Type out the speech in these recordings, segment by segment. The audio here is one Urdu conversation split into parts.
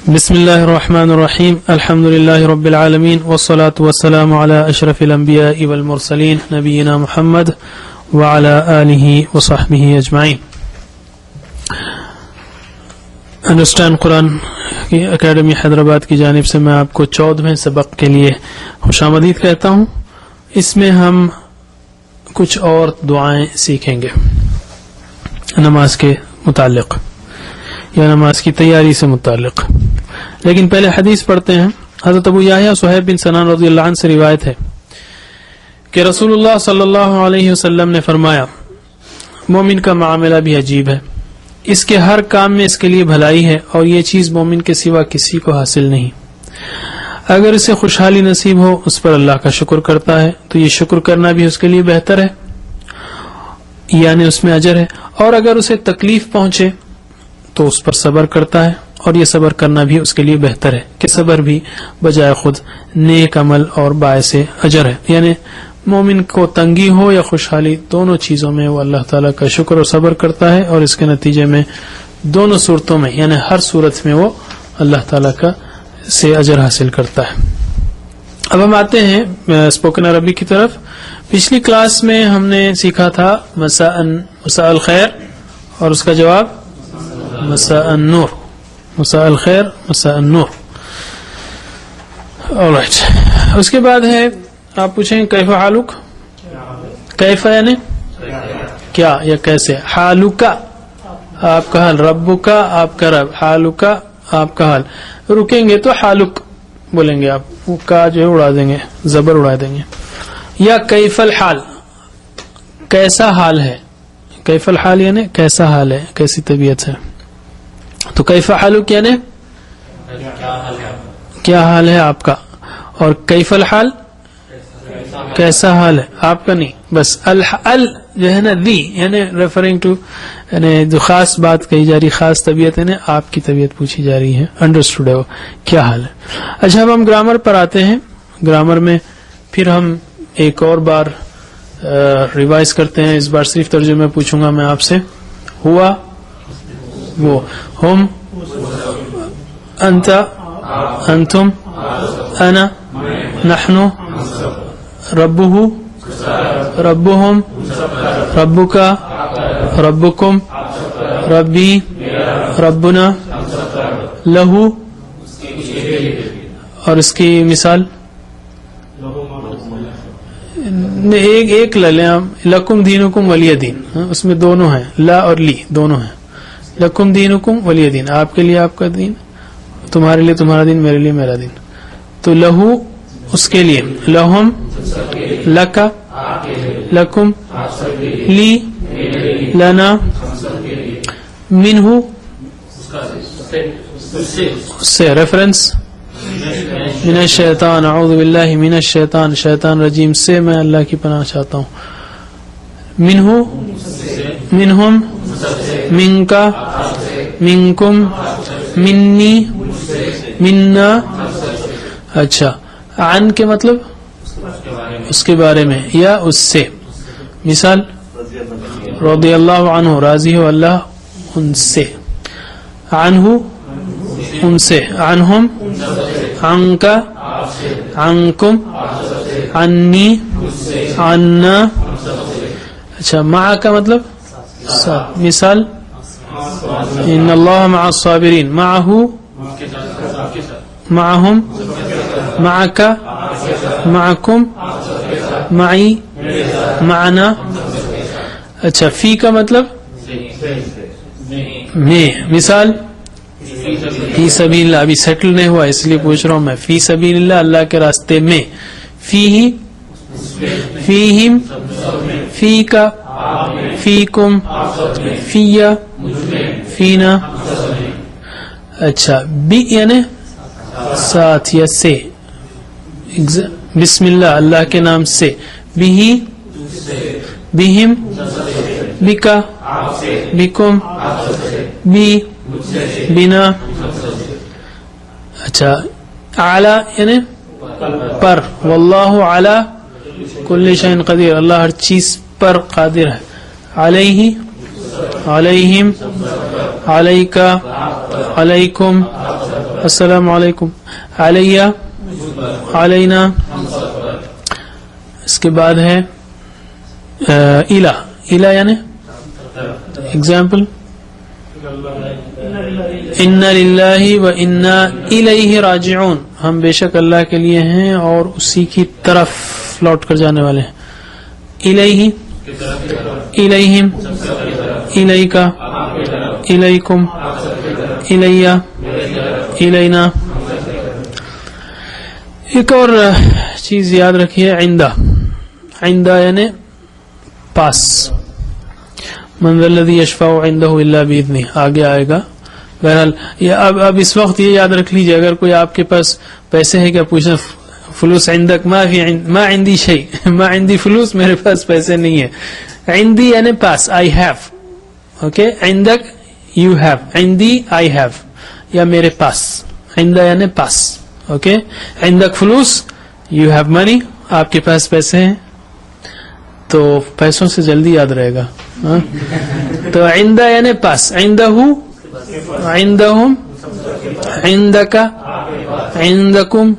بسم اللہ الرحمن الرحیم الحمد للہ رب العالمین والصلاة والسلام علی اشرف الانبیاء والمرسلین نبینا محمد وعلی آلہ وصحبہ اجمعین. انڈرسٹینڈ قرآن کی اکیڈمی حیدرآباد کی جانب سے میں آپ کو 14ویں سبق کے لیے خوش آمدید کہتا ہوں. اس میں ہم کچھ اور دعائیں سیکھیں گے نماز کے متعلق یا نماز کی تیاری سے متعلق. لیکن پہلے حدیث پڑھتے ہیں. حضرت ابو یحییٰ صہیب بن سنان رضی اللہ عنہ سے روایت ہے کہ رسول اللہ صلی اللہ علیہ وسلم نے فرمایا مومن کا معاملہ بھی عجیب ہے. اس کے ہر کام میں اس کے لیے بھلائی ہے اور یہ چیز مومن کے سوا کسی کو حاصل نہیں. اگر اسے خوشحالی نصیب ہو اس پر اللہ کا شکر کرتا ہے تو یہ شکر کرنا بھی اس کے لیے بہتر ہے یعنی اس میں اجر ہے. اور اگر اسے تکلیف پہنچے تو اس پر صبر کرتا ہے اور یہ صبر کرنا بھی اس کے لیے بہتر ہے کہ صبر بھی بجائے خود نیک عمل اور باعث اجر ہے. یعنی مومن کو تنگی ہو یا خوشحالی دونوں چیزوں میں وہ اللہ تعالیٰ کا شکر اور صبر کرتا ہے اور اس کے نتیجے میں دونوں صورتوں میں یعنی ہر صورت میں وہ اللہ تعالیٰ کا سے اجر حاصل کرتا ہے. اب ہم آتے ہیں اسپوکن عربی کی طرف. پچھلی کلاس میں ہم نے سیکھا تھا مساء الخیر اور اس کا جواب مساء النور. مساء الخیر مساء النور. alright. اس کے بعد ہے آپ پوچھیں کیف حالک. کیف یعنی کیا یا کیسے. حالک آپ کا حال. ربک آپ کا رب. حالک آپ کا حال. رکیں گے تو حالک بولیں گے آپ کا جو ہے اڑا دیں گے زبر اڑا دیں گے. یا کیف الحال کیسا حال ہے. کیف الحال یعنی کیسا حال ہے کیسی طبیعت ہے. تو کیف حالک یعنی کیا حال ہے آپ کا. اور کیف الحال کیسا حال ہے آپ کا. نہیں بس ال جو ہے نا دی یعنی ریفرنگ ٹو یعنی جو خاص بات کہی جا رہی خاص طبیعت یعنی آپ کی طبیعت پوچھی جا رہی ہے. انڈرسٹوڈ ہے وہ کیا حال ہے. اچھا اب ہم گرامر پر آتے ہیں. گرامر میں پھر ہم ایک اور بار ریوائز کرتے ہیں. اس بار صرف ترجمہ پوچھوں گا میں آپ سے. ہوا وہ ہم انت انتم انا نحن ربه ربهم ربك ربكم ربی ربنا لہو. اور اس کی مثال ایک لے لیں ہم. لکم دینکم ولی دین. اس میں دونوں ہیں لا اور لی دونوں ہیں. لکم دینکم ولی دین آپ کے لیے آپ کا دین تمہارے لیے تمہارا دین میرے لیے میرا دین. تو لہو اس کے لیے لہم لکا لکم لی لنا منہ سے ریفرنس من الشیطان اعوذ باللہ من الشیطان شیطان رجیم سے میں اللہ کی پناہ چاہتا ہوں. منہ منہم منکا منکم منی منا. اچھا عن کے مطلب اس کے بارے میں یا اس سے. مثال رضی اللہ عنہ راضی ہو اللہ ان سے. عنہ ان سے. عنہم عنکا عنکم عنی عنا. اچھا مع کا مطلب مثال ان اللہ مع الصابرین. معہ معہم معک معکم معی معنا. اچھا فی کا مطلب میں. مثال فی سبیل اللہ. ابھی سیٹل نہیں ہوا اس لیے پوچھ رہا ہوں میں. فی سبیل اللہ اللہ کے راستے میں. فیہ فیہم فیکا فیکم فیہ فینا. اچھا بی یعنی ساتھ یا سے. بسم اللہ اللہ کے نام سے. بہی بہم بکا بکم بی بنا. اچھا اعلی یعنی پر. واللہ علی کل شیء قدیر اللہ ہر چیز پر قادر ہے. علیہ علیہم علیکا علیکم السلام علیکم. علیہ علینا. اس کے بعد ہے الہ. الہ یعنی ایگزامپل ان للہ و انا الیہ راجعون. ہم بے شک اللہ کے لیے ہیں اور اسی کی طرف لوٹ کر جانے والے ہیں. الیہ الیہم الیکا الیکم الیہ الینا. ایک اور چیز یاد رکھیے عندہ. عندہ یعنی پاس. من ذا الذی یشفع عنده الا باذنہ آگے آئے گا. بہرحال اب اس وقت یہ یاد رکھ لیجیے اگر کوئی آپ کے پاس پیسے ہے کیا پوچھنا فلوس عندک ما عندی شیء ما عندی فلوس میرے پاس پیسے نہیں ہے. عندی یعنی پاس I have. اوکے عندک you have. عندی I have یا میرے پاس. عندہ یعنی پاس. اوکے عندک فلوس you have money آپ کے پاس پیسے ہیں تو پیسوں سے جلدی یاد رہے گا. تو عندہ یعنی پاس. عندہ عندہم عندک عندکم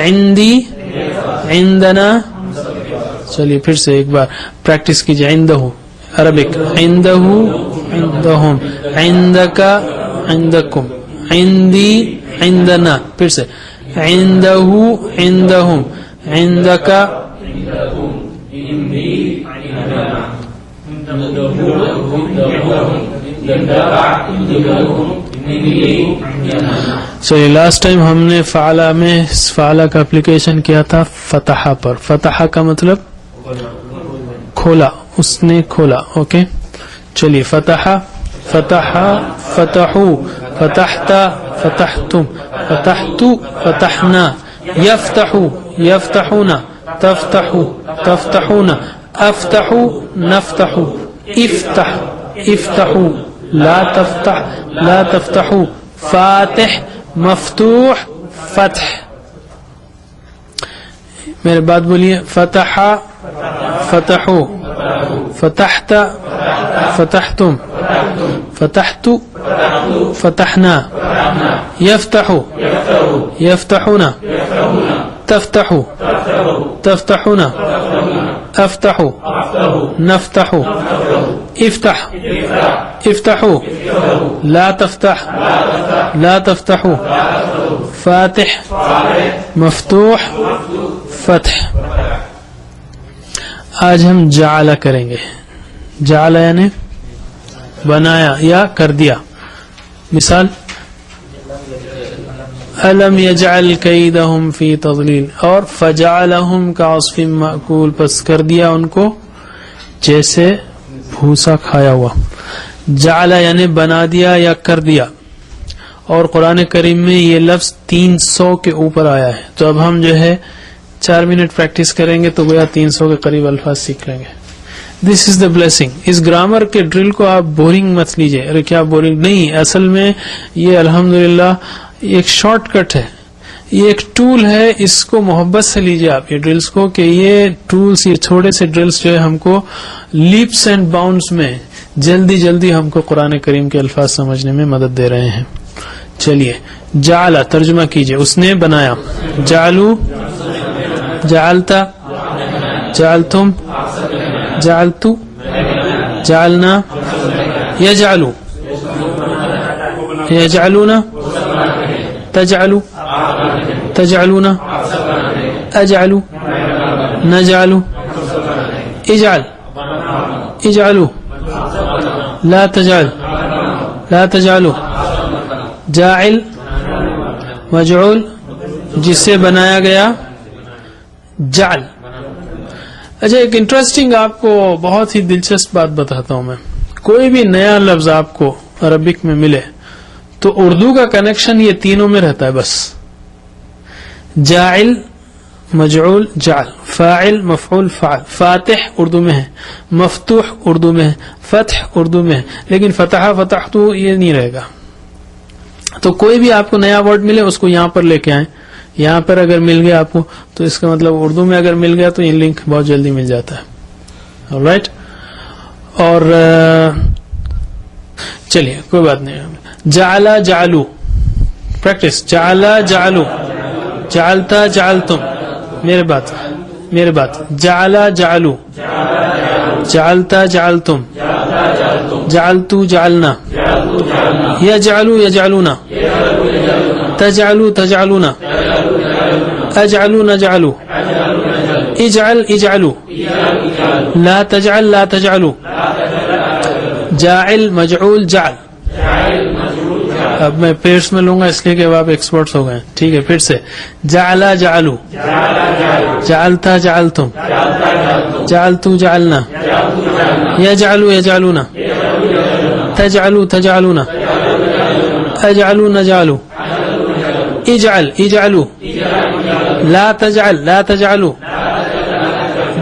عندی عندنا. چلیے پھر سے ایک بار پریکٹس کیجیے. عندہ عربک عندہ عندہم عندک عندکم عندی عندنا. پھر سے عندہ عندہم عندک چلیے. لاسٹ ٹائم ہم نے فعلا میں فعلا کا اپلیکیشن کیا تھا فتحہ پر. فتحہ کا مطلب کھولا. اس نے کھولا. اوکے چلیے. فتحہ فتحہ فتحو فتحت فتحتم فتحت فتحنا. یفتحو یفتحون تفتحو تفتحون افتحو نفتحو افتح افتحو لا تفتح لا تفتحو فاتح مفتوح فتح. میرے بات بولیے. فتح فتحو فتحت فتحتم فتحت فتحنا يفتح يفتحون تفتح تفتحون افتح نفتح افتح افتحوا لا تفتح لا تفتحوا فاتح مفتوح فتح. آج ہم جعل کریں گے. جعل یعنی بنایا یا کر دیا. مثال الم یجعل کیدہم فی تضلیل اور فجعلہم کعصف مأکول پس کر دیا ان کو جیسے بھوسا کھایا ہوا. جعل یعنی بنا دیا یا کر دیا. اور قرآن کریم میں یہ لفظ 300 کے اوپر آیا ہے. تو اب ہم جو ہے 4 منٹ پریکٹس کریں گے تو گویا 300 کے قریب الفاظ سیکھ لیں گے. دس از دا بلیسنگ. اس گرامر کے ڈرل کو آپ بورنگ مت لیجئے. ارے کیا بورنگ نہیں، اصل میں یہ الحمدللہ ایک شارٹ کٹ ہے، یہ ایک ٹول ہے. اس کو محبت سے لیجئے آپ یہ ڈرلز کو، کہ یہ ٹولز یہ تھوڑے سے ڈرلز جو ہے ہم کو لیپس اینڈ باؤنڈز میں جلدی جلدی ہم کو قرآن کریم کے الفاظ سمجھنے میں مدد دے رہے ہیں. چلیے جعل ترجمہ کیجئے. اس نے بنایا. جعلو جعلتا جعلتم جعلتو جعلنا یجعلو یجعلون تجعلو تجعلون اجعلو نجعلو اجعل اجعلو لا تجعل لا تجعلو. جاعل مجعول جس سے بنایا گیا جعل. اچھا ایک انٹرسٹنگ آپ کو بہت ہی دلچسپ بات بتاتا ہوں میں. کوئی بھی نیا لفظ آپ کو عربک میں ملے تو اردو کا کنیکشن یہ تینوں میں رہتا ہے بس. جاعل مجعول جعل، فاعل مفعول فعل، فاتح اردو میں ہے، مفتوح اردو میں ہے، فتح اردو میں ہے، لیکن فتح فتح تو یہ نہیں رہے گا. تو کوئی بھی آپ کو نیا ورڈ ملے اس کو یہاں پر لے کے آئیں. یہاں پر اگر مل گیا آپ کو تو اس کا مطلب اردو میں اگر مل گیا تو یہ لنک بہت جلدی مل جاتا ہے. رائٹ. اور چلیے کوئی بات نہیں. جعل جعلو پریکٹس. جعلا جعلو, جعلتا جعلتم. میرے بات. جعلا جعلو, جعلتا جعلتم, جعلتو جعلنا, یجعلو یجعلونا, تجعلو تجعلونا, اجعلو نجعلو, اجعل اجعلو, لا تجعل لا تجعلو, جاعل مجعول جعل. اب میں پیرس میں لوں گا اس لیے کہ آپ ایکسپرٹس ہو گئے. ٹھیک ہے, پھر سے. جعلا جعلو, جعلتا جعلتم, جعلتو جعلنا, یجعلو یجعلونا, تجعلو تجعلونا, اجعلو نجعلو, اجعل اجعلو, لا تجعل لا تجعلو,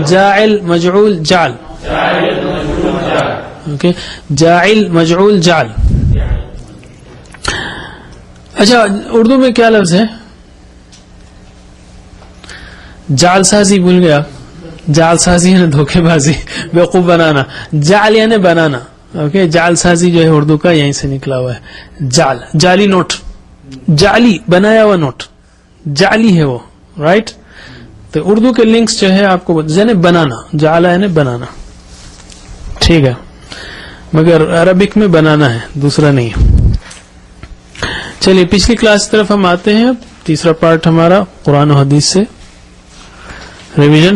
جاعل مجعول جعل. اوکے, جاعل مجعول جعل. اچھا, اردو میں کیا لفظ ہے؟ جعل سازی بھول گیا. جعل سازی یعنی دھوکے بازی, بیوقوف بنانا. جعل یعنی بنانا. اوکے, جعل سازی جو ہے اردو کا یہیں سے نکلا ہوا ہے. جعل, جعلی نوٹ, جعلی بنایا ہوا نوٹ, جعلی ہے وہ, رائٹ. تو اردو کے لنکس جو ہے آپ کو یعنی بنانا, جعل یعنی بنانا. ٹھیک ہے, مگر عربک میں بنانا ہے, دوسرا نہیں ہے. چلیے پچھلی کلاس کی طرف ہم آتے ہیں. تیسرا پارٹ ہمارا قرآن و حدیث سے ریویژن.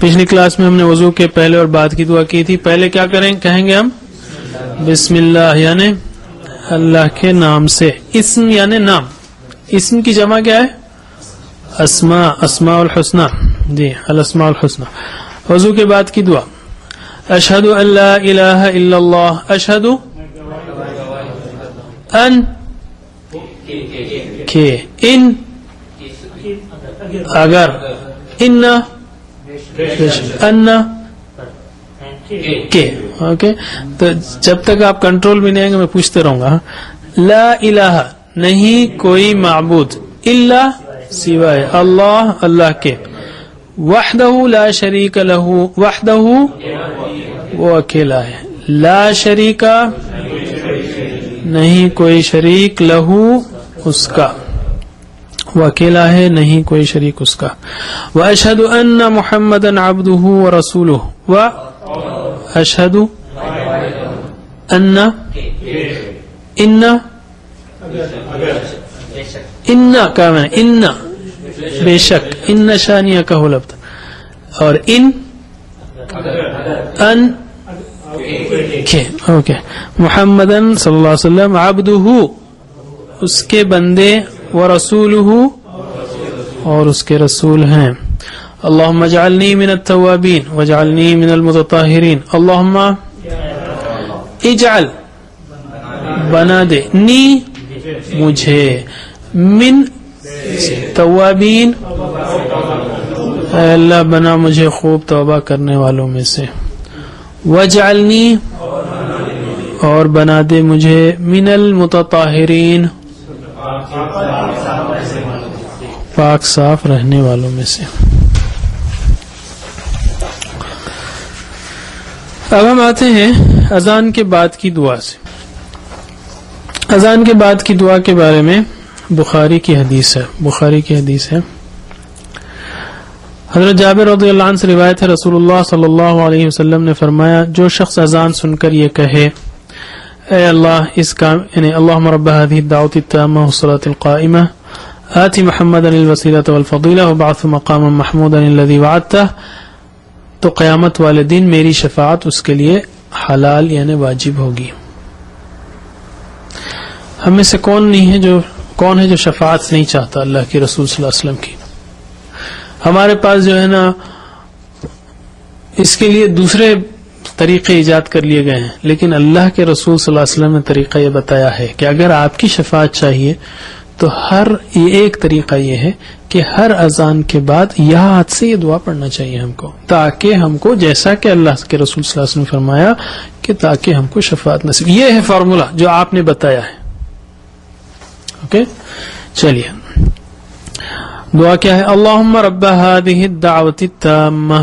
پچھلی کلاس میں ہم نے وضو کے پہلے اور بعد کی دعا کی تھی. پہلے کیا کہیں گے ہم؟ بسم اللہ یعنی اللہ کے نام سے. اسم یعنی نام. اسم کی جمع کیا ہے؟ اسماء, اسماء الحسنى. جی, الاسماء الحسنى. وضو کے بعد کی دعا اشہد ان لا الہ الا اللہ, اشہد ان کہ, ان اگر, ان کہ. اوکے, تو جب تک آپ کنٹرول بھی نہیں آئیں گے میں پوچھتے رہوں گا. لا الہ نہیں کوئی معبود, الا سوائے اللہ اللہ کے, وحدہ لا شریک لہ, وحدہ وہ اکیلا ہے, لا شریکا نہیں کوئی شریک, لہو اس کا, وہ اکیلا ہے نہیں کوئی شریک اس کا. واشہد ان محمدا عبدہ ورسولہ, واشہد ان کا میں ان بے شک, ان شانیہ کا ہو لفظ, اور ان اوکے, محمدن صلی اللہ علیہ وسلم, عبدہ اس کے بندے, ورسولہ اور اس کے رسول ہیں. اللہم اجعلنی من التوابین واجعلنی من المتطہرین. اللہم اجعل بنا دے, نی مجھے, من توابین اے اللہ بنا مجھے خوب توبہ کرنے والوں میں سے, واجعلنی اور بنا دے مجھے, من المتطہرین پاک صاف رہنے والوں میں سے. اب ہم آتے ہیں اذان کے بعد کی دعا سے. اذان کے بعد کی دعا کے بارے میں بخاری کی حدیث ہے. حضرت جابر رضی اللہ عنہ سے روایت ہے, رسول اللہ صلی اللہ علیہ وسلم نے فرمایا, جو شخص اذان سن کر یہ کہے, اے اللہ اس کام یعنی اللہم رب هذه الدعوة التامة والصلاة القائمة آتی محمدا الوسیلة والفضیلہ وبعث مقاما محمودا الذی وعدتہ, تو قیامت والے دن میری شفاعت اس کے لیے حلال یعنی واجب ہوگی. ہم میں سے کون ہے جو شفاعت نہیں چاہتا اللہ کے رسول صلی اللہ علیہ وسلم کی. ہمارے پاس جو ہے نا اس کے لیے دوسرے طریقے ایجاد کر لیے گئے ہیں, لیکن اللہ کے رسول صلی اللہ علیہ وسلم نے طریقہ یہ بتایا ہے کہ اگر آپ کی شفاعت چاہیے تو ایک طریقہ یہ ہے کہ ہر اذان کے بعد یہاں ہاتھ سے یہ دعا پڑھنا چاہیے ہم کو, تاکہ ہم کو جیسا کہ اللہ کے رسول صلی اللہ علیہ وسلم نے فرمایا کہ تاکہ ہم کو شفاعت نصیب. یہ ہے فارمولا جو آپ نے بتایا ہے. اوکے, چلیے دعا کیا ہے؟ اللہم رب هذه الدعوة التامة